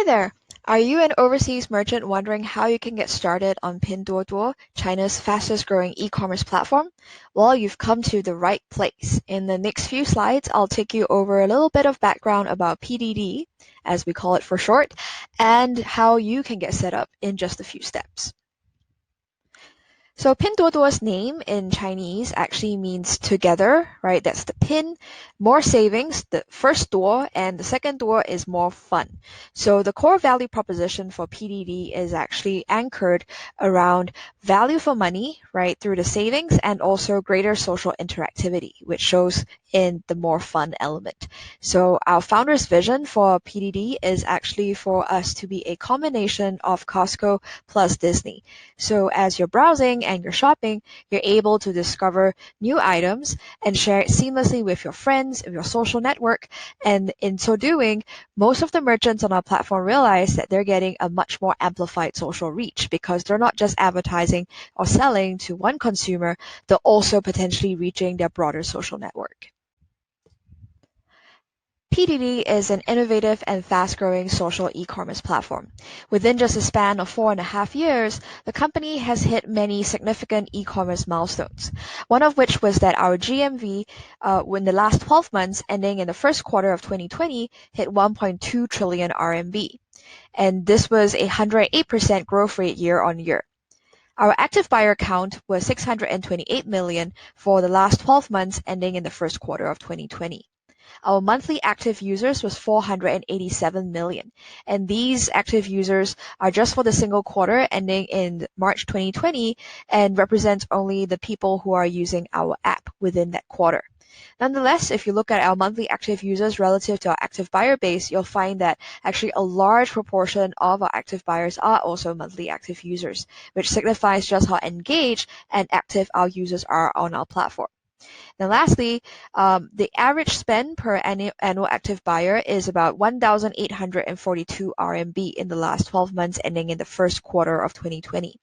Hi there! Are you an overseas merchant wondering how you can get started on Pinduoduo, China's fastest growing e-commerce platform? Well, you've come to the right place. In the next few slides, I'll take you over a little bit of background about PDD, as we call it for short, and how you can get set up in just a few steps. So Pinduoduo's name in Chinese actually means together, right? That's the pin, more savings, the first duo, and the second duo is more fun. So the core value proposition for PDD is actually anchored around value for money, right, through the savings and also greater social interactivity, which shows in the more fun element. So our founder's vision for PDD is actually for us to be a combination of Costco plus Disney. So as you're browsing and you're shopping, you're able to discover new items and share it seamlessly with your friends, your social network. And in so doing, most of the merchants on our platform realize that they're getting a much more amplified social reach because they're not just advertising or selling to one consumer, they're also potentially reaching their broader social network. PDD is an innovative and fast-growing social e-commerce platform. Within just a span of 4.5 years, the company has hit many significant e-commerce milestones, one of which was that our GMV in the last 12 months, ending in the first quarter of 2020, hit 1.2 trillion RMB. And this was a 108% growth rate year on year. Our active buyer count was 628 million for the last 12 months, ending in the first quarter of 2020. Our monthly active users was 487 million, and these active users are just for the single quarter ending in March 2020 and represents only the people who are using our app within that quarter. Nonetheless, if you look at our monthly active users relative to our active buyer base, you'll find that actually a large proportion of our active buyers are also monthly active users, which signifies just how engaged and active our users are on our platform. Then lastly, the average spend per annual active buyer is about 1,842 RMB in the last 12 months ending in the first quarter of 2020.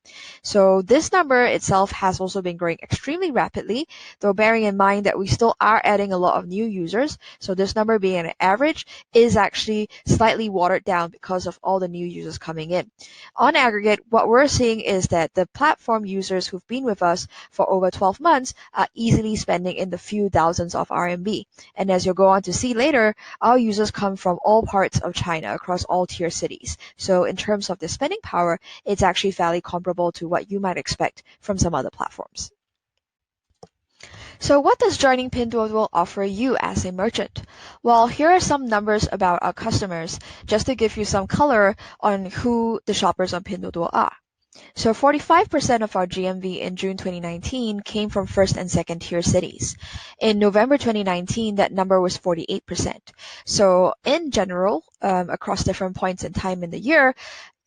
So this number itself has also been growing extremely rapidly, though bearing in mind that we still are adding a lot of new users. So this number being an average is actually slightly watered down because of all the new users coming in. On aggregate, what we're seeing is that the platform users who've been with us for over 12 months are easily spending in the few thousands of RMB. And as you'll go on to see later, our users come from all parts of China across all tier cities. So in terms of the spending power, it's actually fairly comparable to what you might expect from some other platforms. So what does joining Pinduoduo offer you as a merchant? Well, here are some numbers about our customers, just to give you some color on who the shoppers on Pinduoduo are. So 45% of our GMV in June 2019 came from first and second tier cities. In November 2019, that number was 48%. So in general, across different points in time in the year,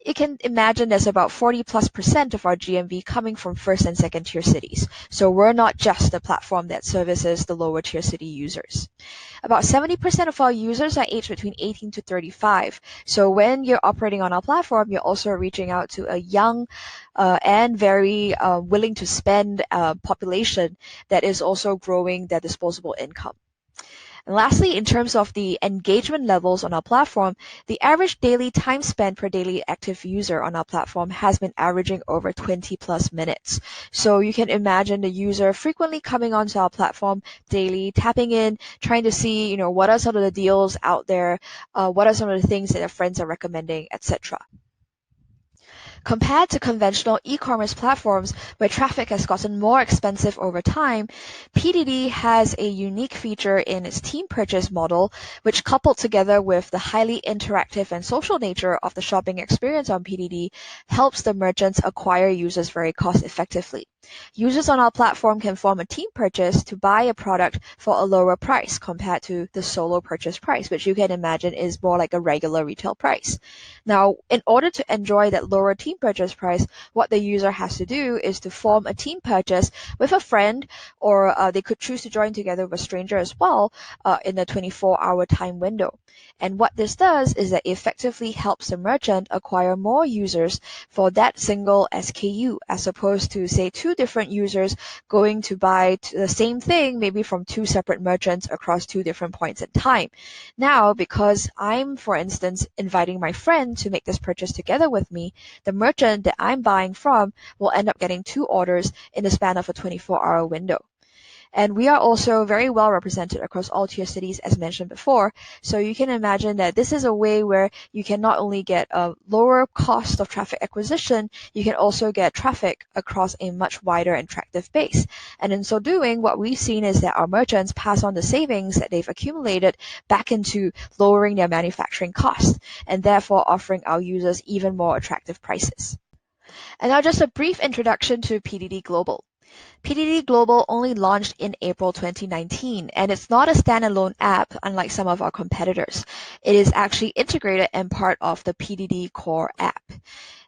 you can imagine there's about 40+% of our GMV coming from first and second tier cities. So we're not just the platform that services the lower tier city users. About 70% of our users are aged between 18 to 35. So when you're operating on our platform, you're also reaching out to a young and very willing to spend population that is also growing their disposable income. And lastly, in terms of the engagement levels on our platform, the average daily time spent per daily active user on our platform has been averaging over 20+ minutes. So you can imagine the user frequently coming onto our platform daily, tapping in, trying to see, what are some of the deals out there, what are some of the things that their friends are recommending, etc. Compared to conventional e-commerce platforms where traffic has gotten more expensive over time, PDD has a unique feature in its team purchase model, which coupled together with the highly interactive and social nature of the shopping experience on PDD, helps the merchants acquire users very cost effectively. Users on our platform can form a team purchase to buy a product for a lower price compared to the solo purchase price, which you can imagine is more like a regular retail price. Now, in order to enjoy that lower team purchase price, what the user has to do is to form a team purchase with a friend, or they could choose to join together with a stranger as well in a 24-hour time window. And what this does is that it effectively helps the merchant acquire more users for that single SKU, as opposed to, say, two two different users going to buy the same thing, maybe from two separate merchants across two different points in time. Now, because I'm, for instance, inviting my friend to make this purchase together with me, the merchant that I'm buying from will end up getting two orders in the span of a 24-hour window. And we are also very well represented across all tier cities, as mentioned before. So you can imagine that this is a way where you can not only get a lower cost of traffic acquisition, you can also get traffic across a much wider and attractive base. And in so doing, what we've seen is that our merchants pass on the savings that they've accumulated back into lowering their manufacturing costs, and therefore offering our users even more attractive prices. And now just a brief introduction to PDD Global. PDD Global only launched in April 2019, and it's not a standalone app unlike some of our competitors. It is actually integrated and part of the PDD Core app.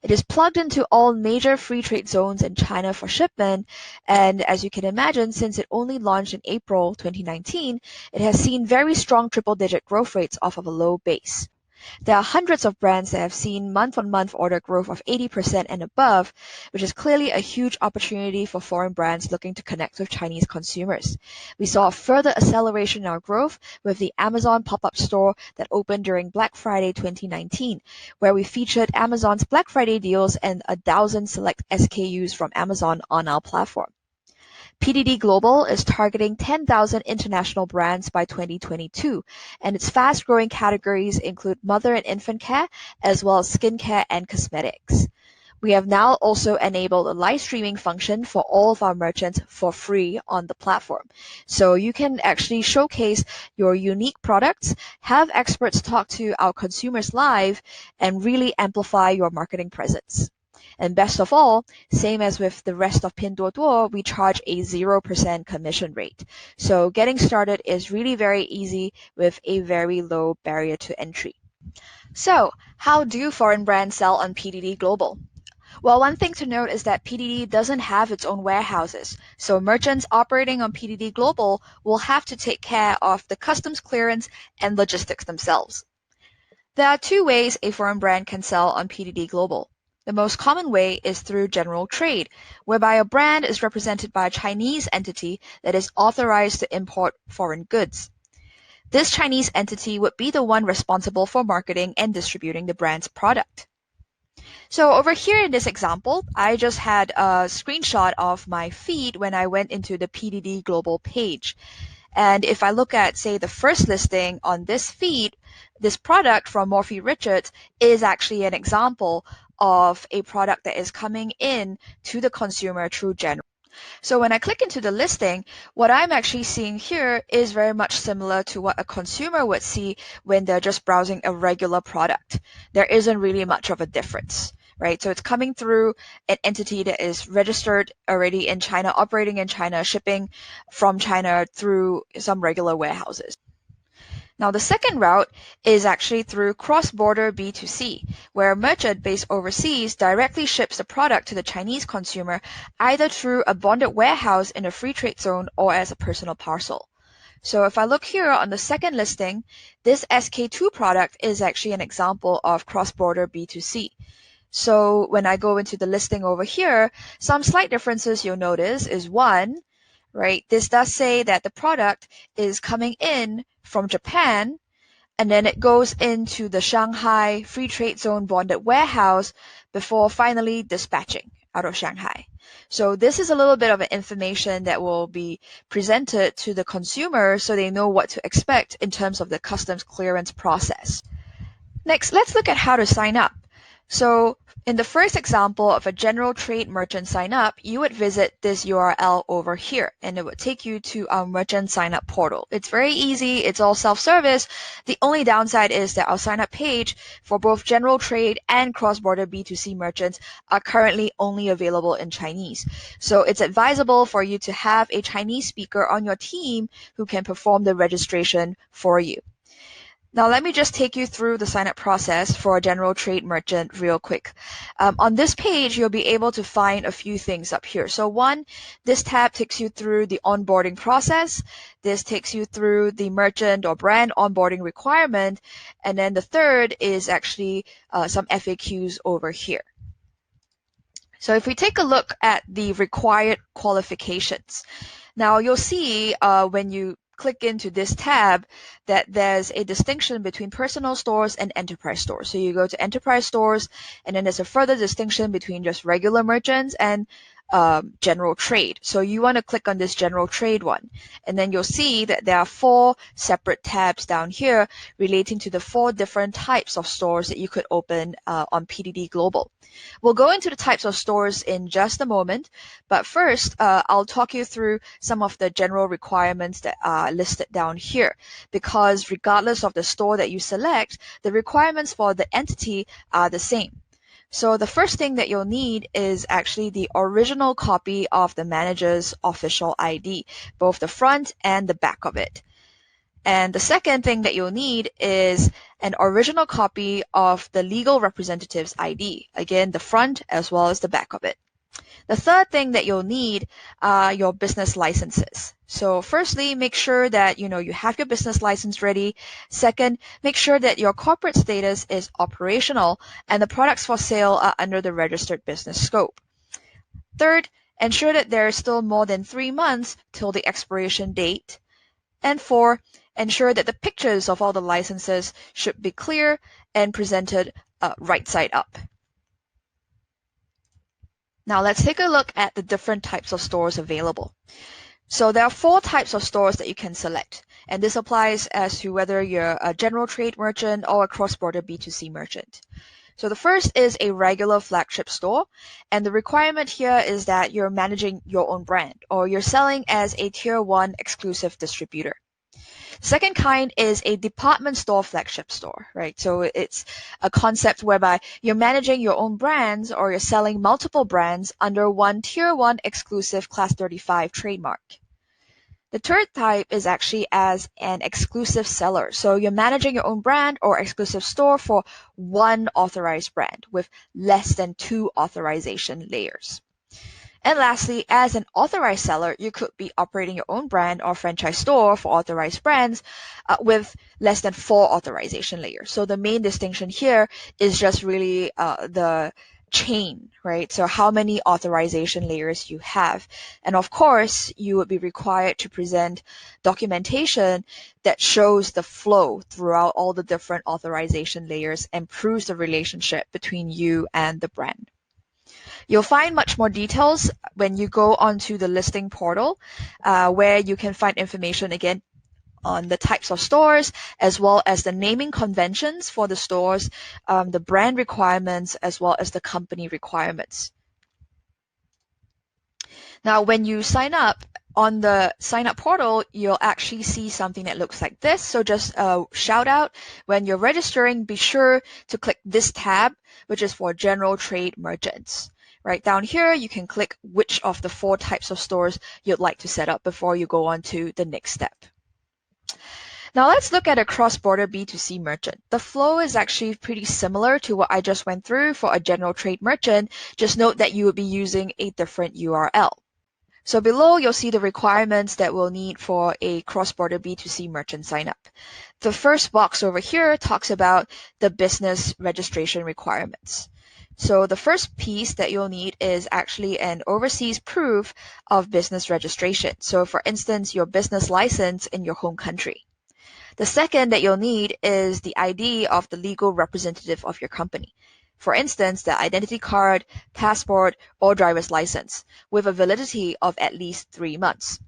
It is plugged into all major free trade zones in China for shipment, and as you can imagine, since it only launched in April 2019, it has seen very strong triple-digit growth rates off of a low base. There are hundreds of brands that have seen month-on-month order growth of 80% and above, which is clearly a huge opportunity for foreign brands looking to connect with Chinese consumers. We saw a further acceleration in our growth with the Amazon pop-up store that opened during Black Friday 2019, where we featured Amazon's Black Friday deals and 1,000 select SKUs from Amazon on our platform. PDD Global is targeting 10,000 international brands by 2022, and its fast-growing categories include mother and infant care, as well as skincare and cosmetics. We have now also enabled a live streaming function for all of our merchants for free on the platform. So you can actually showcase your unique products, have experts talk to our consumers live, and really amplify your marketing presence. And best of all, same as with the rest of Pinduoduo, we charge a 0% commission rate. So getting started is really very easy with a very low barrier to entry. So how do foreign brands sell on PDD Global? Well, one thing to note is that PDD doesn't have its own warehouses, so merchants operating on PDD Global will have to take care of the customs clearance and logistics themselves. There are two ways a foreign brand can sell on PDD Global. The most common way is through general trade, whereby a brand is represented by a Chinese entity that is authorized to import foreign goods. This Chinese entity would be the one responsible for marketing and distributing the brand's product. So over here in this example, I just had a screenshot of my feed when I went into the PDD Global page. And if I look at, say, the first listing on this feed, this product from Morphe Richards is actually an example of a product that is coming in to the consumer through general. So when I click into the listing, what I'm actually seeing here is very much similar to what a consumer would see when they're just browsing a regular product. There isn't really much of a difference, right? So it's coming through an entity that is registered already in China, operating in China, shipping from China through some regular warehouses. Now, the second route is actually through cross-border B2C, where a merchant based overseas directly ships the product to the Chinese consumer either through a bonded warehouse in a free trade zone or as a personal parcel. So if I look here on the second listing, this SK2 product is actually an example of cross-border B2C. So when I go into the listing over here, some slight differences you'll notice is one, right? This does say that the product is coming in from Japan, and then it goes into the Shanghai Free Trade Zone bonded warehouse before finally dispatching out of Shanghai. So this is a little bit of information that will be presented to the consumer so they know what to expect in terms of the customs clearance process. Next, let's look at how to sign up. So in the first example of a general trade merchant sign up, you would visit this URL over here, and it would take you to our merchant sign up portal. It's very easy. It's all self-service. The only downside is that our sign up page for both general trade and cross-border B2C merchants are currently only available in Chinese. So it's advisable for you to have a Chinese speaker on your team who can perform the registration for you. Now, let me just take you through the sign-up process for a general trade merchant real quick. On this page, you'll be able to find a few things up here. So one, this tab takes you through the onboarding process. This takes you through the merchant or brand onboarding requirement. And then the third is actually some FAQs over here. So if we take a look at the required qualifications, now you'll see when you click into this tab that there's a distinction between personal stores and enterprise stores. So you go to enterprise stores, and then there's a further distinction between just regular merchants and general trade. So you want to click on this general trade one, and then you'll see that there are 4 separate tabs down here relating to the 4 different types of stores that you could open on PDD Global. We'll go into the types of stores in just a moment, but first I'll talk you through some of the general requirements that are listed down here, because regardless of the store that you select, the requirements for the entity are the same. So the first thing that you'll need is actually the original copy of the manager's official ID, both the front and the back of it. And the second thing that you'll need is an original copy of the legal representative's ID, again, the front as well as the back of it. The third thing that you'll need are your business licenses. So firstly, make sure that you have your business license ready. Second, make sure that your corporate status is operational and the products for sale are under the registered business scope. Third, ensure that there is still more than 3 months till the expiration date. And 4, ensure that the pictures of all the licenses should be clear and presented right side up. Now let's take a look at the different types of stores available. So there are 4 types of stores that you can select, and this applies as to whether you're a general trade merchant or a cross-border B2C merchant. So the first is a regular flagship store, and the requirement here is that you're managing your own brand or you're selling as a Tier 1 exclusive distributor. Second kind is a department store flagship store, right? So it's a concept whereby you're managing your own brands or you're selling multiple brands under one Tier 1 exclusive Class 35 trademark. The third type is actually as an exclusive seller. So you're managing your own brand or exclusive store for one authorized brand with less than 2 authorization layers. And lastly, as an authorized seller, you could be operating your own brand or franchise store for authorized brands with less than 4 authorization layers. So the main distinction here is just really the chain, right? So how many authorization layers you have. And of course, you would be required to present documentation that shows the flow throughout all the different authorization layers and proves the relationship between you and the brand. You'll find much more details when you go onto the listing portal, where you can find information again on the types of stores, as well as the naming conventions for the stores, the brand requirements, as well as the company requirements. Now, when you sign up, on the sign up portal, you'll actually see something that looks like this. So just a shout out, when you're registering, be sure to click this tab, which is for general trade merchants. Right down here, you can click which of the 4 types of stores you'd like to set up before you go on to the next step. Now let's look at a cross-border B2C merchant. The flow is actually pretty similar to what I just went through for a general trade merchant. Just note that you would be using a different URL. So below, you'll see the requirements that we'll need for a cross-border B2C merchant sign-up. The first box over here talks about the business registration requirements. So the first piece that you'll need is actually an overseas proof of business registration. So for instance, your business license in your home country. The second that you'll need is the ID of the legal representative of your company. For instance, the identity card, passport, or driver's license with a validity of at least 3 months.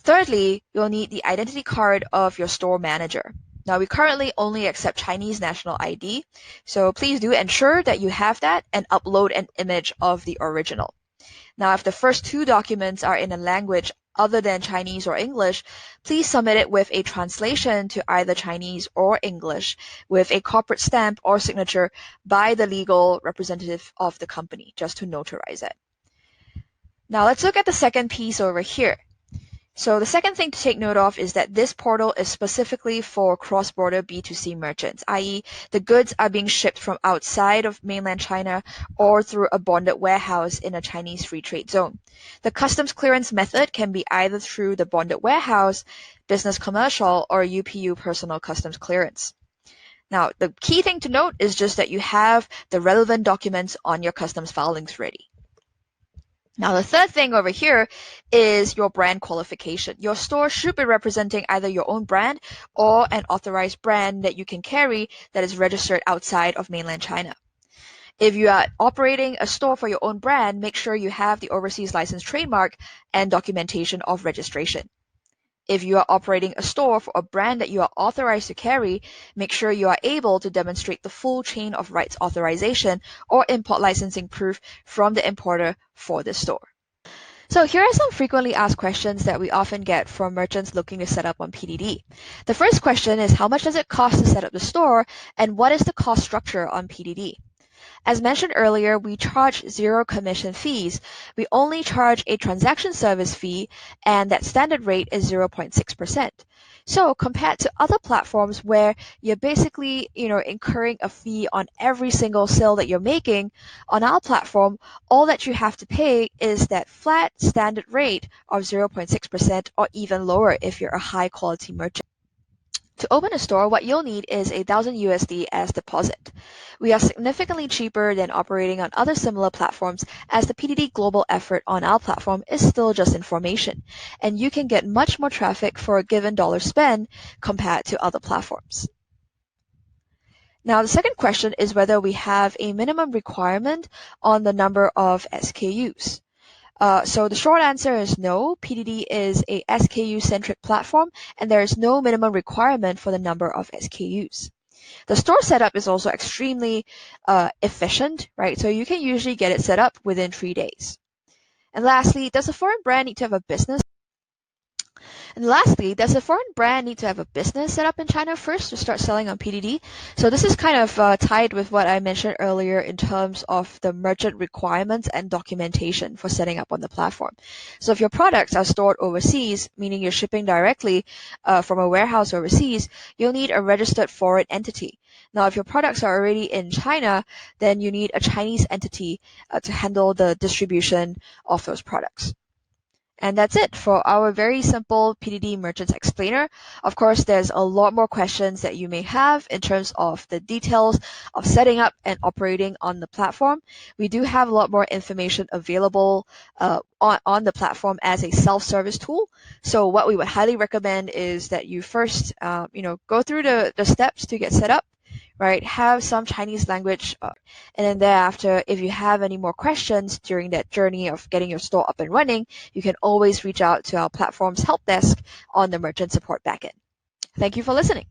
Thirdly, you'll need the identity card of your store manager. Now, we currently only accept Chinese national ID, so please do ensure that you have that and upload an image of the original. Now, if the first 2 documents are in a language other than Chinese or English, please submit it with a translation to either Chinese or English with a corporate stamp or signature by the legal representative of the company, just to notarize it. Now, let's look at the second piece over here. So the second thing to take note of is that this portal is specifically for cross-border B2C merchants, i.e. the goods are being shipped from outside of mainland China or through a bonded warehouse in a Chinese free trade zone. The customs clearance method can be either through the bonded warehouse, business commercial, or UPU personal customs clearance. Now, the key thing to note is just that you have the relevant documents on your customs filings ready. Now, the third thing over here is your brand qualification. Your store should be representing either your own brand or an authorized brand that you can carry that is registered outside of mainland China. If you are operating a store for your own brand, make sure you have the overseas license trademark and documentation of registration. If you are operating a store for a brand that you are authorized to carry, make sure you are able to demonstrate the full chain of rights authorization or import licensing proof from the importer for the store. So here are some frequently asked questions that we often get from merchants looking to set up on PDD. The first question is, how much does it cost to set up the store, and what is the cost structure on PDD? As mentioned earlier, we charge zero commission fees. We only charge a transaction service fee, and that standard rate is 0.6%. So compared to other platforms where you're basically, incurring a fee on every single sale that you're making, on our platform, all that you have to pay is that flat standard rate of 0.6% or even lower if you're a high quality merchant. To open a store, what you'll need is 1,000 USD as deposit. We are significantly cheaper than operating on other similar platforms, as the PDD global effort on our platform is still just information, and you can get much more traffic for a given dollar spend compared to other platforms. Now, the second question is whether we have a minimum requirement on the number of SKUs. So the short answer is no. PDD is a SKU-centric platform, and there is no minimum requirement for the number of SKUs. The store setup is also extremely efficient, right? So you can usually get it set up within 3 days. And lastly, does a foreign brand need to have a business? And lastly, does a foreign brand need to have a business set up in China first to start selling on PDD? So this is kind of tied with what I mentioned earlier in terms of the merchant requirements and documentation for setting up on the platform. So if your products are stored overseas, meaning you're shipping directly from a warehouse overseas, you'll need a registered foreign entity. Now, if your products are already in China, then you need a Chinese entity to handle the distribution of those products. And that's it for our very simple PDD Merchants Explainer. Of course, there's a lot more questions that you may have in terms of the details of setting up and operating on the platform. We do have a lot more information available on the platform as a self-service tool. So what we would highly recommend is that you first, go through the steps to get set up, right? Have some Chinese language, and then thereafter, if you have any more questions during that journey of getting your store up and running, you can always reach out to our platform's help desk on the merchant support backend. Thank you for listening.